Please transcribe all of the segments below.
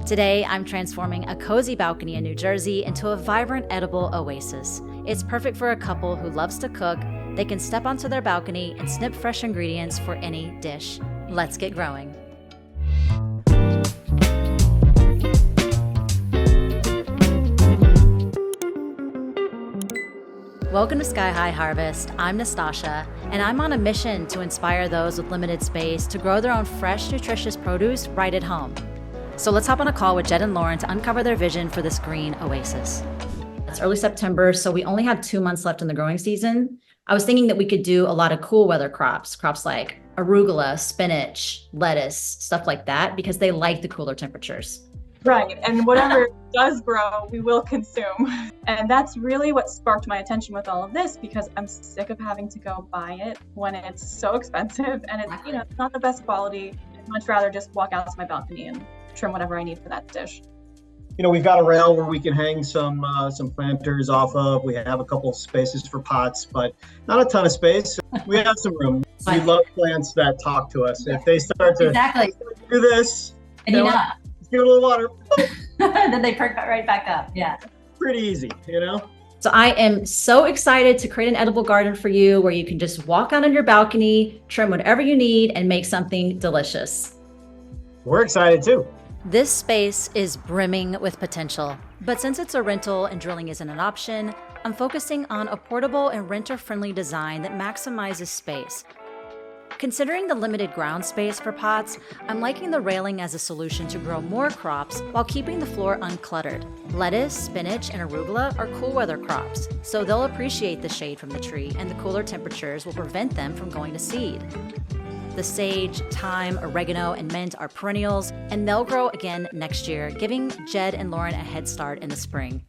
Today, I'm transforming a cozy balcony in New Jersey into a vibrant, edible oasis. It's perfect for a couple who loves to cook. They can step onto their balcony and snip fresh ingredients for any dish. Let's get growing. Welcome to Sky High Harvest. I'm Nastasha, and I'm on a mission to inspire those with limited space to grow their own fresh, nutritious produce right at home. So let's hop on a call with Jed and Lauren to uncover their vision for this green oasis. It's early September, so we only have 2 months left in the growing season. I was thinking that we could do a lot of cool weather crops like arugula, spinach, lettuce, stuff like that, because they like the cooler temperatures. Right, and whatever does grow, we will consume. And that's really what sparked my attention with all of this, because I'm sick of having to go buy it when it's so expensive and it's, it's not the best quality. I'd much rather just walk out to my balcony and trim whatever I need for that dish. We've got a rail where we can hang some planters off of. We have a couple of spaces for pots, but not a ton of space. We have some room. We love plants that talk to us. If they start to do this, and give it a little water. Then they perk right back up. Yeah. Pretty easy, So I am so excited to create an edible garden for you where you can just walk out on your balcony, trim whatever you need, and make something delicious. We're excited too. This space is brimming with potential, but since it's a rental and drilling isn't an option, I'm focusing on a portable and renter-friendly design that maximizes space. Considering the limited ground space for pots, I'm liking the railing as a solution to grow more crops while keeping the floor uncluttered. Lettuce, spinach, and arugula are cool weather crops, so they'll appreciate the shade from the tree, and the cooler temperatures will prevent them from going to seed. The sage, thyme, oregano, and mint are perennials, and they'll grow again next year, giving Jed and Lauren a head start in the spring.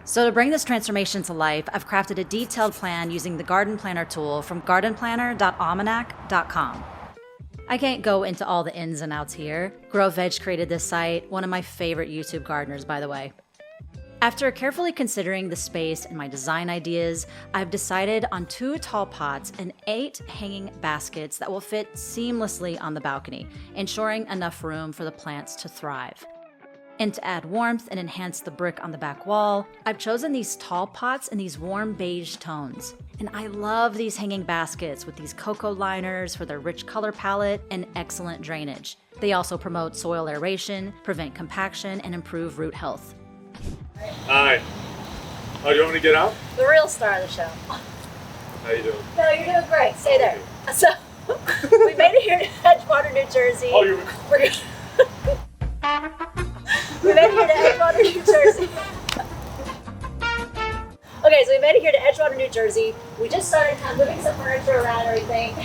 So to bring this transformation to life, I've crafted a detailed plan using the Garden Planner tool from gardenplanner.almanac.com. I can't go into all the ins and outs here. Grow Veg created this site, one of my favorite YouTube gardeners, by the way. After carefully considering the space and my design ideas, I've decided on 2 tall pots and 8 hanging baskets that will fit seamlessly on the balcony, ensuring enough room for the plants to thrive. And to add warmth and enhance the brick on the back wall, I've chosen these tall pots in these warm beige tones. And I love these hanging baskets with these cocoa liners for their rich color palette and excellent drainage. They also promote soil aeration, prevent compaction, and improve root health. Hi. Oh, you want me to get out? The real star of the show. How you doing? No, you're doing great. Stay there. So, we made it here to Edgewater, New Jersey. Oh, you're... We made it here to Edgewater, New Jersey. Okay, so we made it here to Edgewater, New Jersey. We just started kind of moving some furniture around and everything.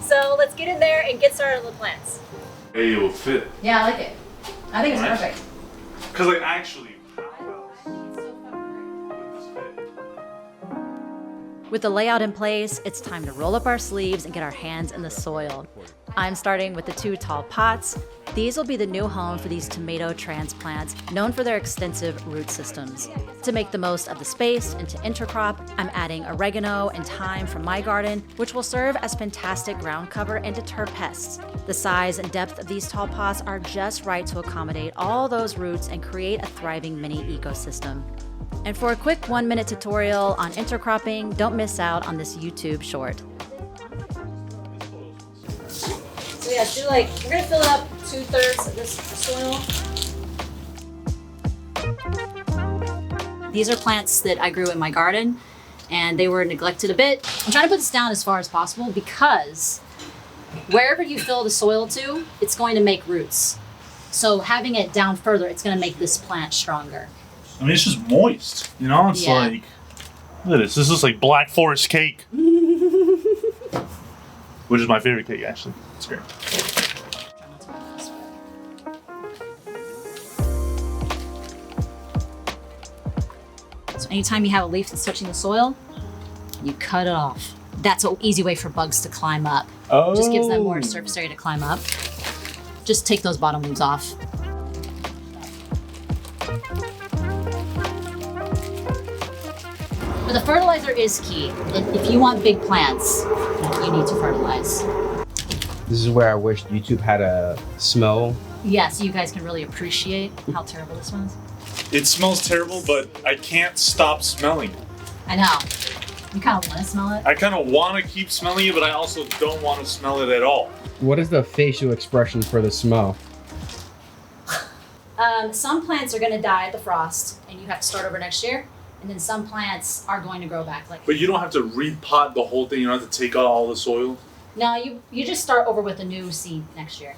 So let's get in there and get started on the plants. Hey, it will fit. Yeah, I like it. I think it's perfect. Because actually, With the layout in place, it's time to roll up our sleeves and get our hands in the soil. I'm starting with the 2 tall pots. These will be the new home for these tomato transplants, known for their extensive root systems. To make the most of the space and to intercrop, I'm adding oregano and thyme from my garden, which will serve as fantastic ground cover and deter pests. The size and depth of these tall pots are just right to accommodate all those roots and create a thriving mini ecosystem. And for a quick 1-minute tutorial on intercropping, don't miss out on this YouTube short. So yeah, we're gonna fill up 2/3 of this soil. These are plants that I grew in my garden and they were neglected a bit. I'm trying to put this down as far as possible because wherever you fill the soil to, it's going to make roots. So having it down further, it's gonna make this plant stronger. I mean, it's just moist, It's like, look at this. This is like Black Forest cake. Which is my favorite cake, actually. It's great. So anytime you have a leaf that's touching the soil, you cut it off. That's an easy way for bugs to climb up. Oh. Just gives them more surface area to climb up. Just take those bottom leaves off. But the fertilizer is key. If you want big plants, you need to fertilize. This is where I wish YouTube had a smell Yes, you guys can really appreciate how terrible this smells. It smells terrible, but I can't stop smelling it. I know. You kind of want to smell it. I kind of want to keep smelling it, but I also don't want to smell it at all. What is the facial expression for the smell? Some plants are going to die at the frost, and you have to start over next year. And then some plants are going to grow back. But you don't have to repot the whole thing. You don't have to take out all the soil. No, you just start over with a new seed next year.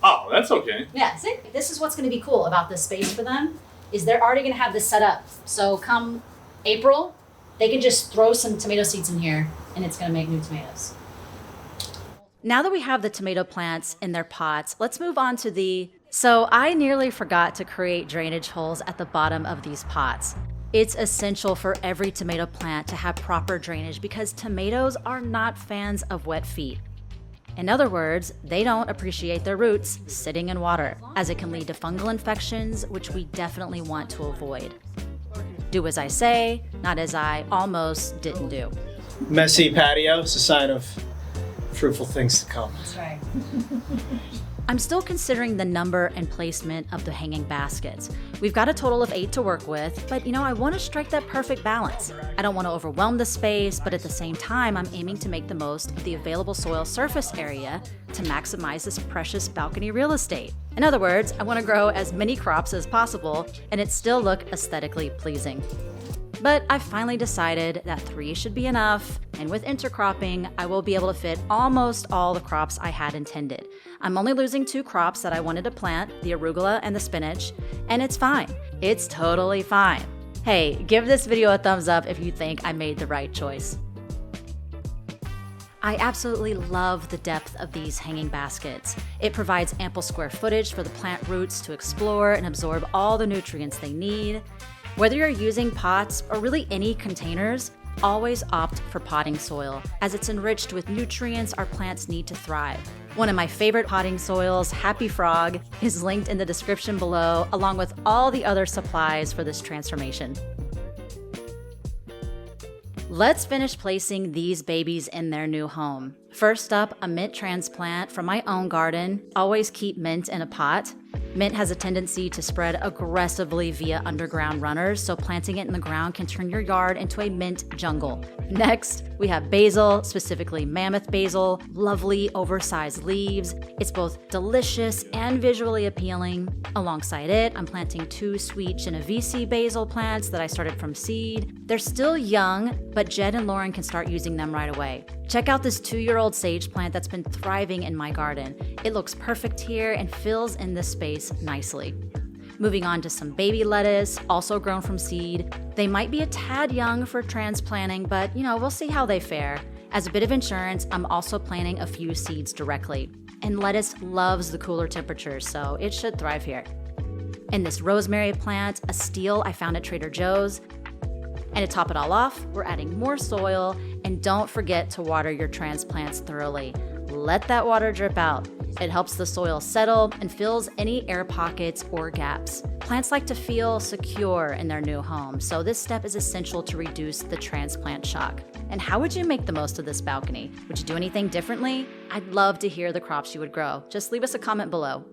Oh, that's okay. Yeah, see? This is what's going to be cool about this space for them, is they're already going to have this set up. So come April, they can just throw some tomato seeds in here, and it's going to make new tomatoes. Now that we have the tomato plants in their pots, let's move on to the... So I nearly forgot to create drainage holes at the bottom of these pots. It's essential for every tomato plant to have proper drainage because tomatoes are not fans of wet feet. In other words, they don't appreciate their roots sitting in water, as it can lead to fungal infections, which we definitely want to avoid. Do as I say, not as I almost didn't do. Messy patio is a sign of fruitful things to come. That's right. I'm still considering the number and placement of the hanging baskets. We've got a total of 8 to work with, but I want to strike that perfect balance. I don't want to overwhelm the space, but at the same time, I'm aiming to make the most of the available soil surface area to maximize this precious balcony real estate. In other words, I want to grow as many crops as possible and it still look aesthetically pleasing. But I finally decided that 3 should be enough, and with intercropping, I will be able to fit almost all the crops I had intended. I'm only losing 2 crops that I wanted to plant, the arugula and the spinach, and it's fine. It's totally fine. Hey, give this video a thumbs up if you think I made the right choice. I absolutely love the depth of these hanging baskets. It provides ample square footage for the plant roots to explore and absorb all the nutrients they need. Whether you're using pots or really any containers, always opt for potting soil, as it's enriched with nutrients our plants need to thrive. One of my favorite potting soils, Happy Frog, is linked in the description below, along with all the other supplies for this transformation. Let's finish placing these babies in their new home. First up, a mint transplant from my own garden. Always keep mint in a pot. Mint has a tendency to spread aggressively via underground runners, so planting it in the ground can turn your yard into a mint jungle. Next, we have basil, specifically mammoth basil, lovely oversized leaves. It's both delicious and visually appealing. Alongside it, I'm planting 2 sweet Genovese basil plants that I started from seed. They're still young, but Jed and Lauren can start using them right away. Check out this 2-year-old sage plant that's been thriving in my garden. It looks perfect here and fills in this space nicely. Moving on to some baby lettuce, also grown from seed. They might be a tad young for transplanting, but we'll see how they fare. As a bit of insurance, I'm also planting a few seeds directly. And lettuce loves the cooler temperatures, so it should thrive here. And this rosemary plant, a steel I found at Trader Joe's. And to top it all off, we're adding more soil, and don't forget to water your transplants thoroughly. Let that water drip out. It helps the soil settle and fills any air pockets or gaps. Plants like to feel secure in their new home, so this step is essential to reduce the transplant shock. And how would you make the most of this balcony? Would you do anything differently? I'd love to hear the crops you would grow. Just leave us a comment below.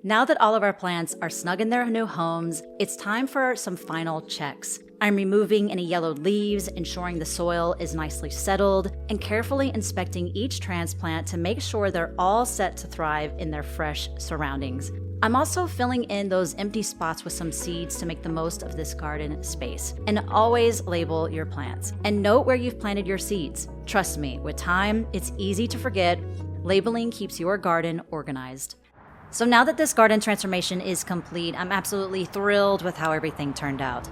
Now that all of our plants are snug in their new homes, it's time for some final checks. I'm removing any yellowed leaves, ensuring the soil is nicely settled, and carefully inspecting each transplant to make sure they're all set to thrive in their fresh surroundings. I'm also filling in those empty spots with some seeds to make the most of this garden space. And always label your plants. And note where you've planted your seeds. Trust me, with time, it's easy to forget. Labeling keeps your garden organized. So now that this garden transformation is complete, I'm absolutely thrilled with how everything turned out.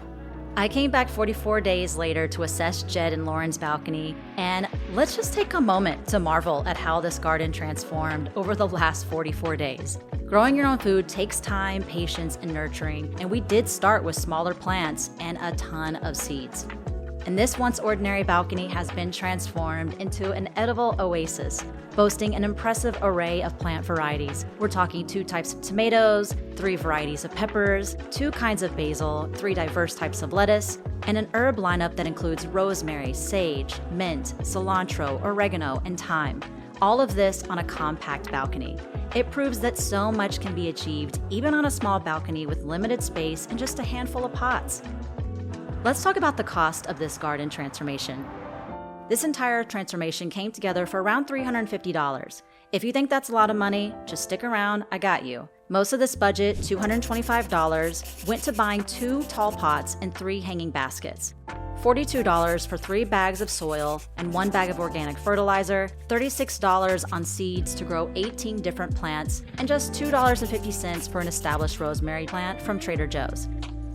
I came back 44 days later to assess Jed and Lauren's balcony, and let's just take a moment to marvel at how this garden transformed over the last 44 days. Growing your own food takes time, patience, and nurturing, and we did start with smaller plants and a ton of seeds. And this once ordinary balcony has been transformed into an edible oasis, boasting an impressive array of plant varieties. We're talking 2 types of tomatoes, 3 varieties of peppers, 2 kinds of basil, 3 diverse types of lettuce, and an herb lineup that includes rosemary, sage, mint, cilantro, oregano, and thyme. All of this on a compact balcony. It proves that so much can be achieved even on a small balcony with limited space and just a handful of pots. Let's talk about the cost of this garden transformation. This entire transformation came together for around $350. If you think that's a lot of money, just stick around, I got you. Most of this budget, $225, went to buying 2 tall pots and 3 hanging baskets. $42 for 3 bags of soil and 1 bag of organic fertilizer, $36 on seeds to grow 18 different plants, and just $2.50 for an established rosemary plant from Trader Joe's.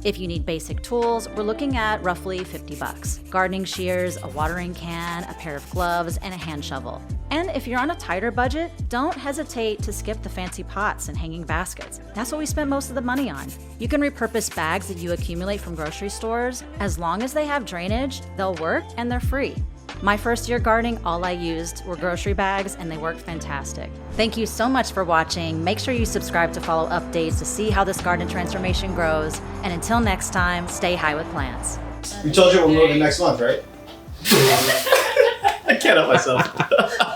If you need basic tools, we're looking at roughly $50. Gardening shears, a watering can, a pair of gloves, and a hand shovel. And if you're on a tighter budget, don't hesitate to skip the fancy pots and hanging baskets. That's what we spent most of the money on. You can repurpose bags that you accumulate from grocery stores. As long as they have drainage, they'll work and they're free. My first year gardening, all I used were grocery bags and they worked fantastic. Thank you so much for watching. Make sure you subscribe to follow updates to see how this garden transformation grows. And until next time, stay high with plants. We told you we're moving next month, right? I can't help myself.